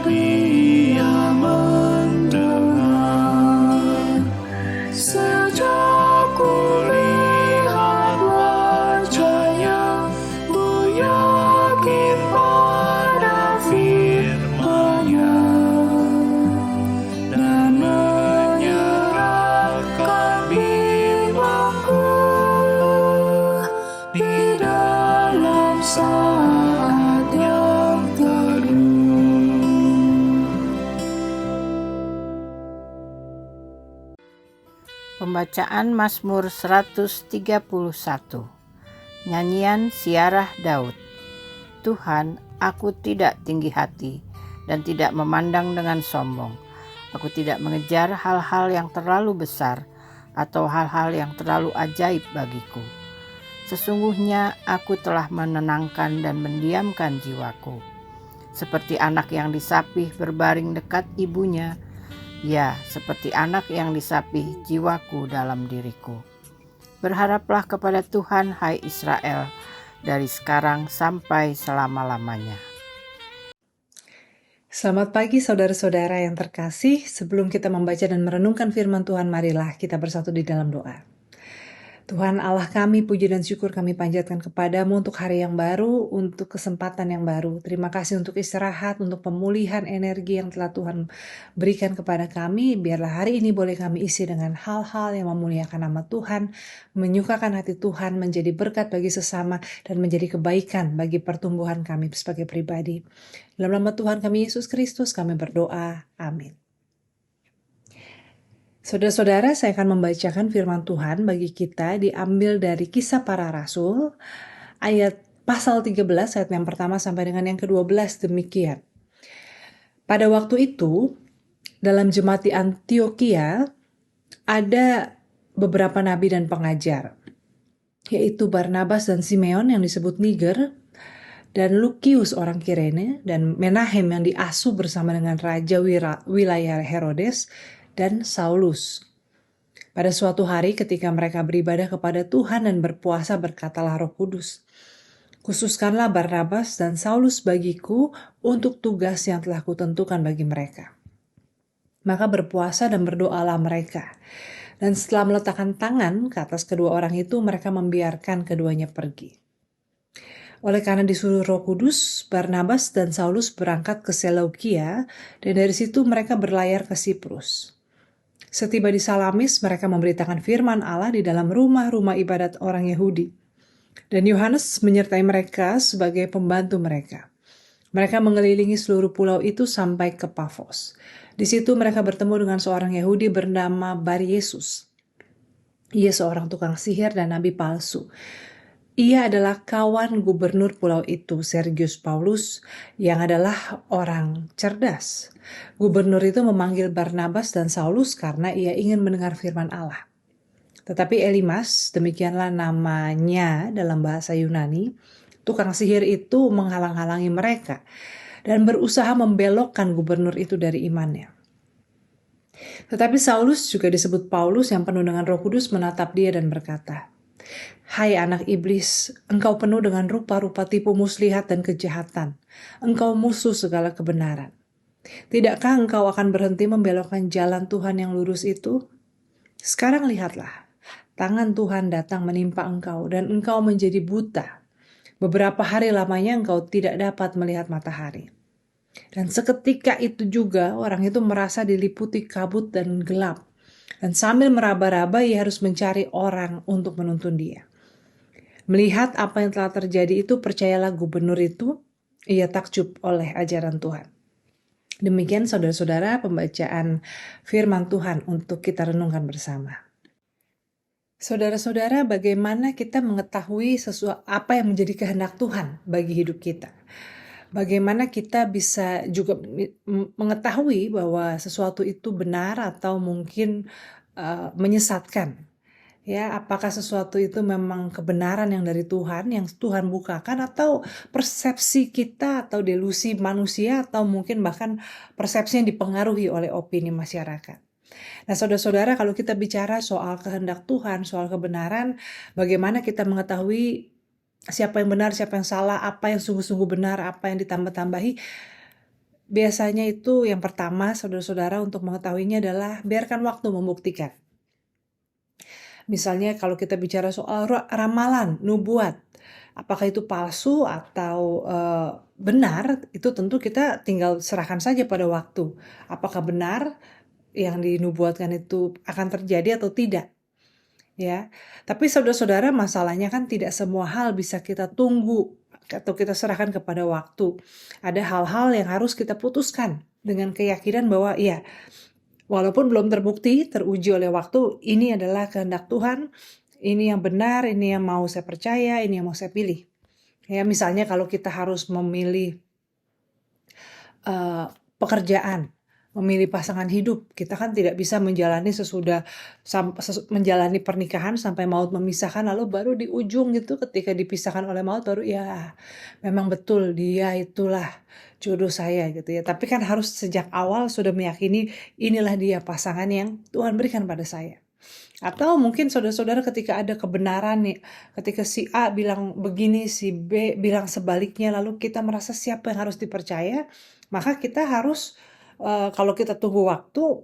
Dia mendengar. Sejak kulihat wajahnya, ku yakin pada firman-Nya, dan menyerahkan bimbangku di dalam saat yang teduh. Pembacaan Mazmur 131. Nyanyian Siarah Daud. Tuhan, aku tidak tinggi hati dan tidak memandang dengan sombong. Aku tidak mengejar hal-hal yang terlalu besar atau hal-hal yang terlalu ajaib bagiku. Sesungguhnya aku telah menenangkan dan mendiamkan jiwaku. Seperti anak yang disapih berbaring dekat ibunya, ya, seperti anak yang disapih jiwaku dalam diriku. Berharaplah kepada Tuhan, hai Israel, dari sekarang sampai selama-lamanya. Selamat pagi saudara-saudara yang terkasih. Sebelum kita membaca dan merenungkan firman Tuhan, marilah kita bersatu di dalam doa. Tuhan Allah kami, puji dan syukur kami panjatkan kepadamu untuk hari yang baru, untuk kesempatan yang baru. Terima kasih untuk istirahat, untuk pemulihan energi yang telah Tuhan berikan kepada kami. Biarlah hari ini boleh kami isi dengan hal-hal yang memuliakan nama Tuhan, menyukakan hati Tuhan, menjadi berkat bagi sesama, dan menjadi kebaikan bagi pertumbuhan kami sebagai pribadi. Dalam nama Tuhan kami Yesus Kristus kami berdoa. Amin. Saudara-saudara, saya akan membacakan firman Tuhan bagi kita diambil dari Kisah Para Rasul, ayat pasal 13, ayat yang pertama sampai dengan yang ke-12 demikian. Pada waktu itu, dalam jemaat di Antioquia, ada beberapa nabi dan pengajar, yaitu Barnabas dan Simeon yang disebut Niger, dan Lukius orang Kirene, dan Menahem yang diasuh bersama dengan Raja wilayah Herodes, dan Saulus. Pada suatu hari ketika mereka beribadah kepada Tuhan dan berpuasa, berkatalah Roh Kudus, "Khususkanlah Barnabas dan Saulus bagiku untuk tugas yang telah kutentukan bagi mereka." Maka berpuasa dan berdoalah mereka. Dan setelah meletakkan tangan ke atas kedua orang itu, mereka membiarkan keduanya pergi. Oleh karena disuruh Roh Kudus, Barnabas dan Saulus berangkat ke Seleukia, dan dari situ mereka berlayar ke Siprus. Setiba di Salamis, mereka memberitakan firman Allah di dalam rumah-rumah ibadat orang Yahudi. Dan Yohanes menyertai mereka sebagai pembantu mereka. Mereka mengelilingi seluruh pulau itu sampai ke Pafos. Di situ mereka bertemu dengan seorang Yahudi bernama Bar-Yesus. Ia seorang tukang sihir dan nabi palsu. Ia adalah kawan gubernur pulau itu, Sergius Paulus, yang adalah orang cerdas. Gubernur itu memanggil Barnabas dan Saulus karena ia ingin mendengar firman Allah. Tetapi Elimas, demikianlah namanya dalam bahasa Yunani, tukang sihir itu menghalang-halangi mereka dan berusaha membelokkan gubernur itu dari imannya. Tetapi Saulus, juga disebut Paulus yang penuh dengan Roh Kudus, menatap dia dan berkata, "Hai anak iblis, engkau penuh dengan rupa-rupa tipu muslihat dan kejahatan. Engkau musuh segala kebenaran. Tidakkah engkau akan berhenti membelokkan jalan Tuhan yang lurus itu? Sekarang lihatlah, tangan Tuhan datang menimpa engkau dan engkau menjadi buta. Beberapa hari lamanya engkau tidak dapat melihat matahari." Dan seketika itu juga orang itu merasa diliputi kabut dan gelap. Dan sambil meraba-raba ia harus mencari orang untuk menuntun dia. Melihat apa yang telah terjadi itu, percayalah gubernur itu, ia takjub oleh ajaran Tuhan. Demikian saudara-saudara pembacaan firman Tuhan untuk kita renungkan bersama. Saudara-saudara, bagaimana kita mengetahui apa yang menjadi kehendak Tuhan bagi hidup kita? Bagaimana kita bisa juga mengetahui bahwa sesuatu itu benar atau mungkin menyesatkan? Ya, apakah sesuatu itu memang kebenaran yang dari Tuhan, yang Tuhan bukakan, atau persepsi kita atau delusi manusia, atau mungkin bahkan persepsi yang dipengaruhi oleh opini masyarakat. Nah, saudara-saudara, kalau kita bicara soal kehendak Tuhan, soal kebenaran, bagaimana kita mengetahui siapa yang benar, siapa yang salah, apa yang sungguh-sungguh benar, apa yang ditambah-tambahi? biasanya itu yang pertama saudara-saudara untuk mengetahuinya adalah biarkan waktu membuktikan. Misalnya kalau kita bicara soal ramalan, nubuat, apakah itu palsu atau benar, itu tentu kita tinggal serahkan saja pada waktu. Apakah benar yang dinubuatkan itu akan terjadi atau tidak, ya. Tapi saudara-saudara, masalahnya kan tidak semua hal bisa kita tunggu atau kita serahkan kepada waktu. Ada hal-hal yang harus kita putuskan dengan keyakinan bahwa ya, walaupun belum terbukti, teruji oleh waktu, ini adalah kehendak Tuhan, ini yang benar, ini yang mau saya percaya, ini yang mau saya pilih. Ya, misalnya kalau kita harus memilih pekerjaan, memilih pasangan hidup, kita kan tidak bisa menjalani menjalani pernikahan sampai maut memisahkan, lalu baru di ujung gitu ketika dipisahkan oleh maut baru ya memang betul dia itulah jodoh saya gitu ya. Tapi kan harus sejak awal sudah meyakini inilah dia pasangan yang Tuhan berikan pada saya. Atau mungkin saudara-saudara ketika ada kebenaran nih, ketika si A bilang begini, si B bilang sebaliknya, lalu kita merasa siapa yang harus dipercaya, maka kita harus kalau kita tunggu waktu,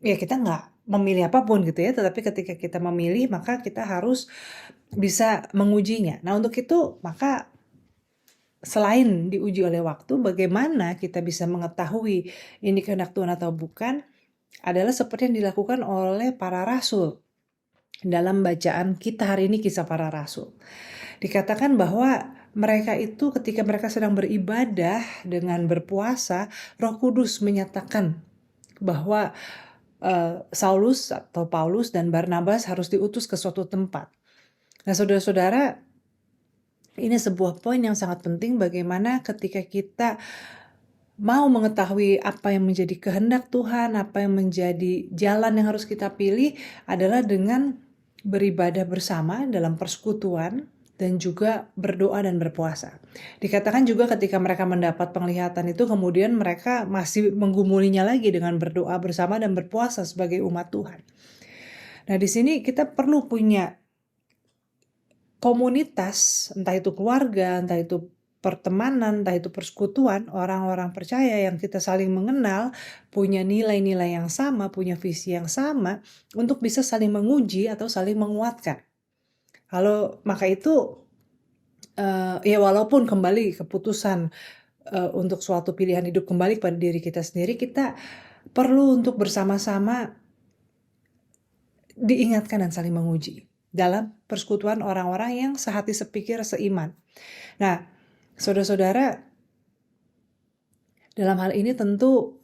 ya kita nggak memilih apapun gitu ya. Tetapi ketika kita memilih, maka kita harus bisa mengujinya. Nah untuk itu, maka selain diuji oleh waktu, bagaimana kita bisa mengetahui ini kehendak Tuhan atau bukan, adalah seperti yang dilakukan oleh para rasul. Dalam bacaan kita hari ini Kisah Para Rasul, dikatakan bahwa mereka itu ketika mereka sedang beribadah dengan berpuasa, Roh Kudus menyatakan bahwa Saulus atau Paulus dan Barnabas harus diutus ke suatu tempat. Nah saudara-saudara, ini sebuah poin yang sangat penting bagaimana ketika kita mau mengetahui apa yang menjadi kehendak Tuhan, apa yang menjadi jalan yang harus kita pilih adalah dengan beribadah bersama dalam persekutuan dan juga berdoa dan berpuasa. Dikatakan juga ketika mereka mendapat penglihatan itu kemudian mereka masih menggumulinya lagi dengan berdoa bersama dan berpuasa sebagai umat Tuhan. Nah di sini kita perlu punya komunitas, entah itu keluarga, entah itu pertemanan, entah itu persekutuan, orang-orang percaya yang kita saling mengenal, punya nilai-nilai yang sama, punya visi yang sama, untuk bisa saling menguji atau saling menguatkan. Kalau maka itu, ya walaupun kembali keputusan untuk suatu pilihan hidup kembali pada diri kita sendiri, kita perlu untuk bersama-sama diingatkan dan saling menguji dalam persekutuan orang-orang yang sehati sepikir seiman. Nah, saudara-saudara, dalam hal ini tentu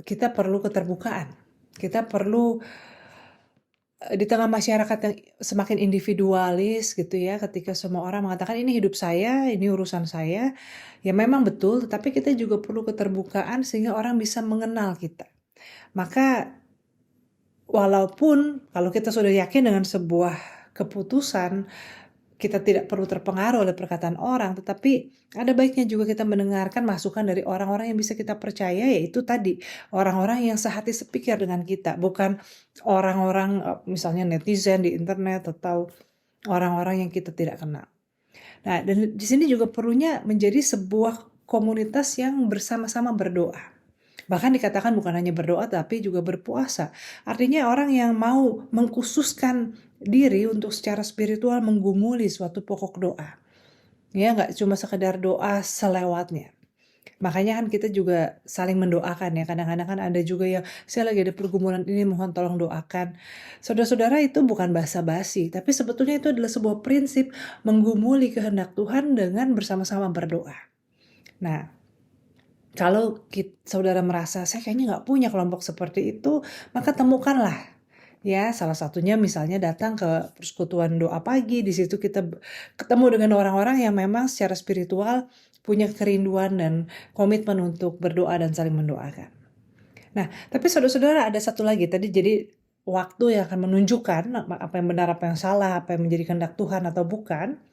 kita perlu keterbukaan. Kita perlu di tengah masyarakat yang semakin individualis gitu ya, ketika semua orang mengatakan ini hidup saya, ini urusan saya, ya memang betul, tetapi kita juga perlu keterbukaan sehingga orang bisa mengenal kita. Maka walaupun kalau kita sudah yakin dengan sebuah keputusan, kita tidak perlu terpengaruh oleh perkataan orang, tetapi ada baiknya juga kita mendengarkan masukan dari orang-orang yang bisa kita percaya, yaitu tadi orang-orang yang sehati sepikir dengan kita, bukan orang-orang misalnya netizen di internet atau orang-orang yang kita tidak kenal. Nah, dan di sini juga perlunya menjadi sebuah komunitas yang bersama-sama berdoa. Bahkan dikatakan bukan hanya berdoa tapi juga berpuasa. Artinya orang yang mau mengkhususkan diri untuk secara spiritual menggumuli suatu pokok doa. Ya, nggak cuma sekedar doa selewatnya. Makanya kan kita juga saling mendoakan ya. Kadang-kadang kan ada juga yang saya lagi ada pergumulan ini, mohon tolong doakan. Saudara-saudara, itu bukan basa-basi, tapi sebetulnya itu adalah sebuah prinsip menggumuli kehendak Tuhan dengan bersama-sama berdoa. Nah, kalau saudara merasa saya kayaknya nggak punya kelompok seperti itu, maka temukanlah. Ya, salah satunya misalnya datang ke persekutuan doa pagi. Di situ kita ketemu dengan orang-orang yang memang secara spiritual punya kerinduan dan komitmen untuk berdoa dan saling mendoakan. Nah, tapi saudara-saudara, ada satu lagi tadi, jadi waktu yang akan menunjukkan apa yang benar, apa yang salah, apa yang menjadi kehendak Tuhan atau bukan.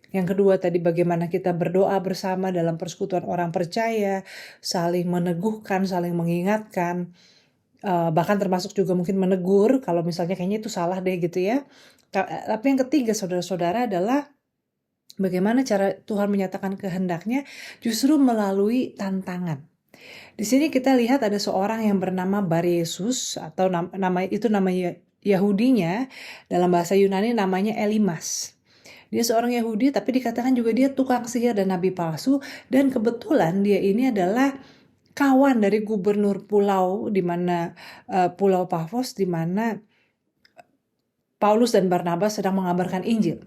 Yang kedua tadi bagaimana kita berdoa bersama dalam persekutuan orang percaya, saling meneguhkan, saling mengingatkan, bahkan termasuk juga mungkin menegur kalau misalnya kayaknya itu salah deh gitu ya. Tapi yang ketiga saudara-saudara adalah Bagaimana cara Tuhan menyatakan kehendaknya? Justru melalui tantangan. Di sini kita lihat ada seorang yang bernama Bar-Yesus, atau nama Yahudinya, dalam bahasa Yunani namanya Elimas. Dia seorang Yahudi, tapi dikatakan juga dia tukang sihir dan nabi palsu, dan kebetulan dia ini adalah kawan dari gubernur pulau di mana Pulau Pafos, di mana Paulus dan Barnabas sedang mengabarkan Injil.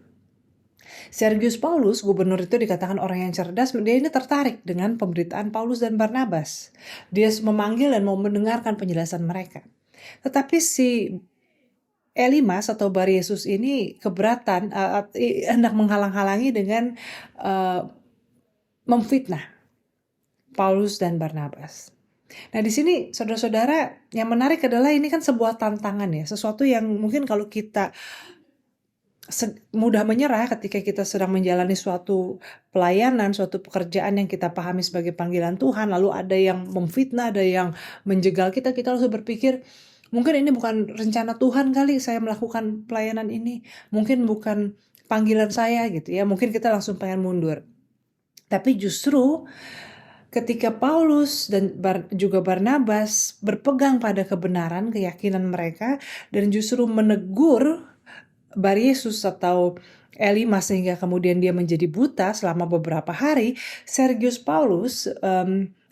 Sergius Paulus, gubernur itu dikatakan orang yang cerdas, dia ini tertarik dengan pemberitaan Paulus dan Barnabas. Dia memanggil dan mau mendengarkan penjelasan mereka. Tetapi si Elimas atau Bar-Yesus ini keberatan, hendak menghalang-halangi dengan memfitnah Paulus dan Barnabas. Nah, di sini saudara-saudara, yang menarik adalah ini kan sebuah tantangan ya, sesuatu yang mungkin kalau kita mudah menyerah ketika kita sedang menjalani suatu pelayanan, suatu pekerjaan yang kita pahami sebagai panggilan Tuhan, lalu ada yang memfitnah, ada yang menjegal kita langsung berpikir, mungkin ini bukan rencana Tuhan kali saya melakukan pelayanan ini, mungkin bukan panggilan saya gitu ya, mungkin kita langsung pengen mundur. Tapi justru ketika Paulus dan juga Barnabas berpegang pada kebenaran, keyakinan mereka, dan justru menegur Bar-Yesus atau Elimas sehingga kemudian dia menjadi buta selama beberapa hari, Sergius Paulus,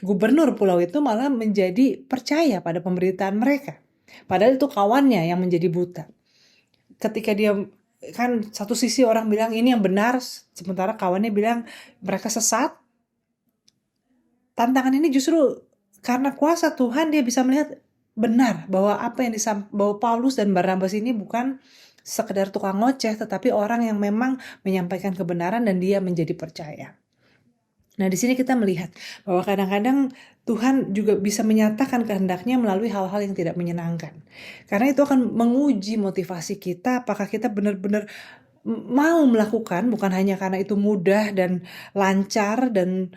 gubernur pulau itu malah menjadi percaya pada pemberitaan mereka. Padahal itu kawannya yang menjadi buta. Ketika dia, kan satu sisi orang bilang ini yang benar, sementara kawannya bilang mereka sesat. Tantangan ini justru karena kuasa Tuhan dia bisa melihat benar bahwa apa yang bahwa Paulus dan Barnabas ini bukan sekedar tukang ngoceh, tetapi orang yang memang menyampaikan kebenaran dan dia menjadi percaya. Nah, di sini kita melihat bahwa kadang-kadang Tuhan juga bisa menyatakan kehendaknya melalui hal-hal yang tidak menyenangkan. Karena itu akan menguji motivasi kita, apakah kita benar-benar mau melakukan, bukan hanya karena itu mudah dan lancar dan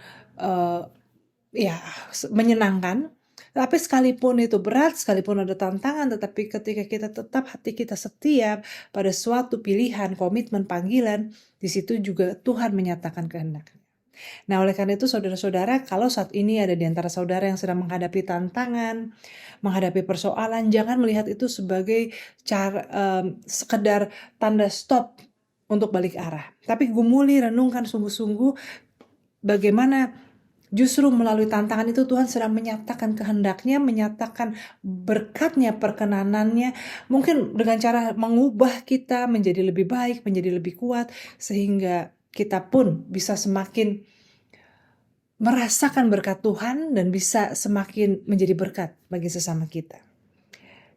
menyenangkan, tapi sekalipun itu berat, sekalipun ada tantangan, tetapi ketika kita tetap hati kita setia pada suatu pilihan, komitmen, panggilan, di situ juga Tuhan menyatakan kehendaknya. Nah, oleh karena itu saudara-saudara, kalau saat ini ada di antara saudara yang sedang menghadapi tantangan, menghadapi persoalan, jangan melihat itu sebagai sekedar tanda stop untuk balik arah. Tapi gumuli, renungkan sungguh-sungguh bagaimana justru melalui tantangan itu Tuhan sedang menyatakan kehendaknya, menyatakan berkatnya, perkenanannya, mungkin dengan cara mengubah kita menjadi lebih baik, menjadi lebih kuat, sehingga kita pun bisa semakin merasakan berkat Tuhan dan bisa semakin menjadi berkat bagi sesama kita.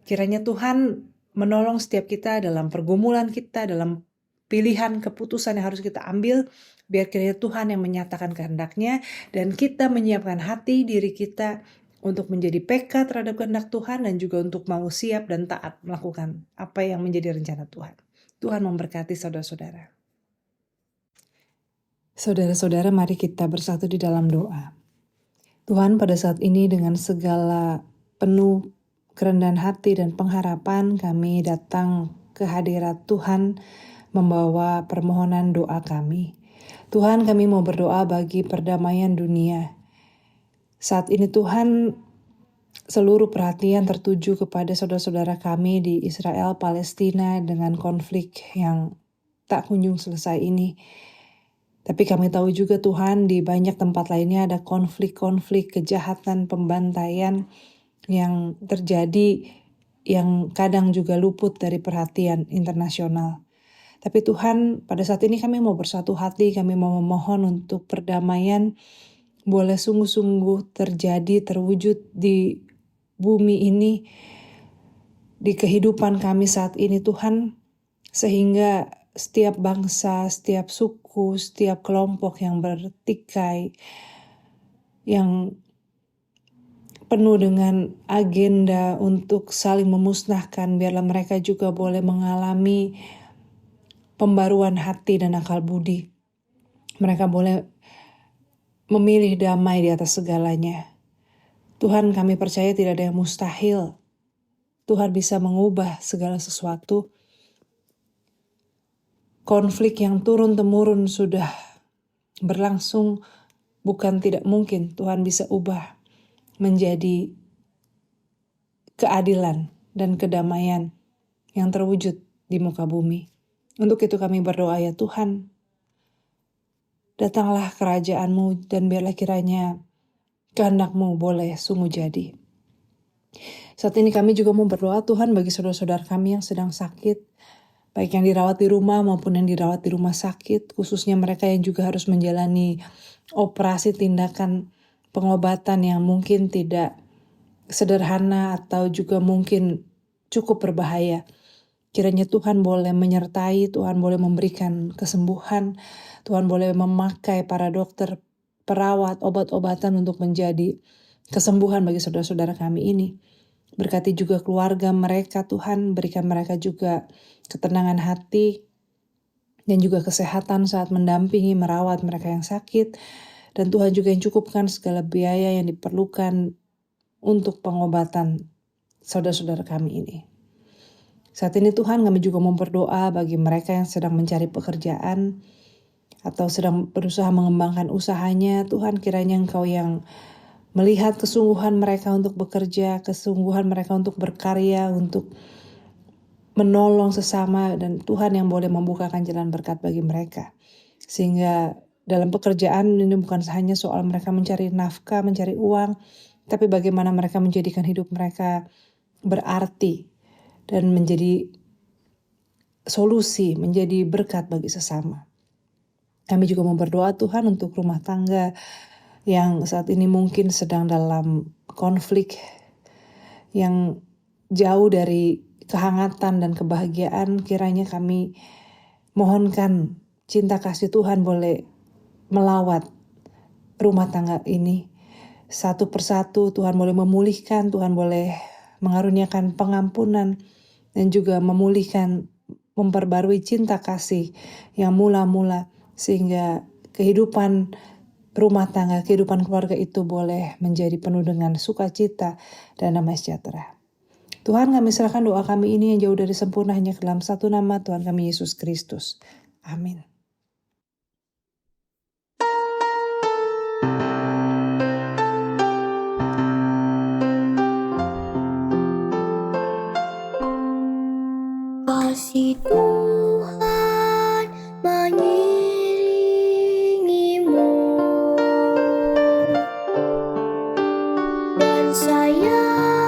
Kiranya Tuhan menolong setiap kita dalam pergumulan kita, dalam pilihan keputusan yang harus kita ambil, biar kiranya Tuhan yang menyatakan kehendaknya dan kita menyiapkan hati diri kita untuk menjadi peka terhadap kehendak Tuhan dan juga untuk mau siap dan taat melakukan apa yang menjadi rencana Tuhan. Tuhan memberkati saudara-saudara. Saudara-saudara, mari kita bersatu di dalam doa. Tuhan, pada saat ini dengan segala penuh kerendahan hati dan pengharapan kami datang ke hadirat Tuhan membawa permohonan doa kami. Tuhan, kami mau berdoa bagi perdamaian dunia. Saat ini Tuhan, seluruh perhatian tertuju kepada saudara-saudara kami di Israel, Palestina dengan konflik yang tak kunjung selesai ini. Tapi kami tahu juga Tuhan di banyak tempat lainnya ada konflik-konflik, kejahatan, pembantaian yang terjadi yang kadang juga luput dari perhatian internasional. Tapi Tuhan, pada saat ini kami mau bersatu hati, kami mau memohon untuk perdamaian boleh sungguh-sungguh terjadi, terwujud di bumi ini, di kehidupan kami saat ini Tuhan, sehingga setiap bangsa, setiap suku, setiap kelompok yang bertikai, yang penuh dengan agenda untuk saling memusnahkan, biarlah mereka juga boleh mengalami pembaruan hati dan akal budi. Mereka boleh memilih damai di atas segalanya. Tuhan, kami percaya tidak ada yang mustahil. Tuhan bisa mengubah segala sesuatu. konflik yang turun-temurun sudah berlangsung, bukan tidak mungkin Tuhan bisa ubah menjadi keadilan dan kedamaian yang terwujud di muka bumi. Untuk itu kami berdoa, ya Tuhan, datanglah kerajaan-Mu dan biarlah kiranya kehendak-Mu boleh sungguh jadi. Saat ini kami juga mau berdoa Tuhan bagi saudara-saudara kami yang sedang sakit, baik yang dirawat di rumah maupun yang dirawat di rumah sakit, khususnya mereka yang juga harus menjalani operasi tindakan pengobatan yang mungkin tidak sederhana atau juga mungkin cukup berbahaya. Kiranya Tuhan boleh menyertai, Tuhan boleh memberikan kesembuhan, Tuhan boleh memakai para dokter, perawat, obat-obatan untuk menjadi kesembuhan bagi saudara-saudara kami ini. Berkati juga keluarga mereka Tuhan, berikan mereka juga ketenangan hati dan juga kesehatan saat mendampingi merawat mereka yang sakit. Dan Tuhan juga yang cukupkan segala biaya yang diperlukan untuk pengobatan saudara-saudara kami ini. Saat ini Tuhan kami juga mau berdoa bagi mereka yang sedang mencari pekerjaan atau sedang berusaha mengembangkan usahanya. Tuhan kiranya Engkau yang melihat kesungguhan mereka untuk bekerja, kesungguhan mereka untuk berkarya, untuk menolong sesama, dan Tuhan yang boleh membukakan jalan berkat bagi mereka. Sehingga dalam pekerjaan ini bukan hanya soal mereka mencari nafkah, mencari uang, tapi bagaimana mereka menjadikan hidup mereka berarti dan menjadi solusi, menjadi berkat bagi sesama. Kami juga mau berdoa Tuhan untuk rumah tangga yang saat ini mungkin sedang dalam konflik yang jauh dari kehangatan dan kebahagiaan. Kiranya kami mohonkan cinta kasih Tuhan boleh melawat rumah tangga ini. Satu persatu Tuhan boleh memulihkan, Tuhan boleh mengaruniakan pengampunan dan juga memulihkan, memperbarui cinta kasih yang mula-mula, sehingga kehidupan rumah tangga, kehidupan keluarga itu boleh menjadi penuh dengan sukacita dan damai sejahtera. Tuhan, kami serahkan doa kami ini yang jauh dari sempurna hanya ke dalam satu nama Tuhan kami Yesus Kristus. Amin. Kasih Tuhan mengiringimu dan sayang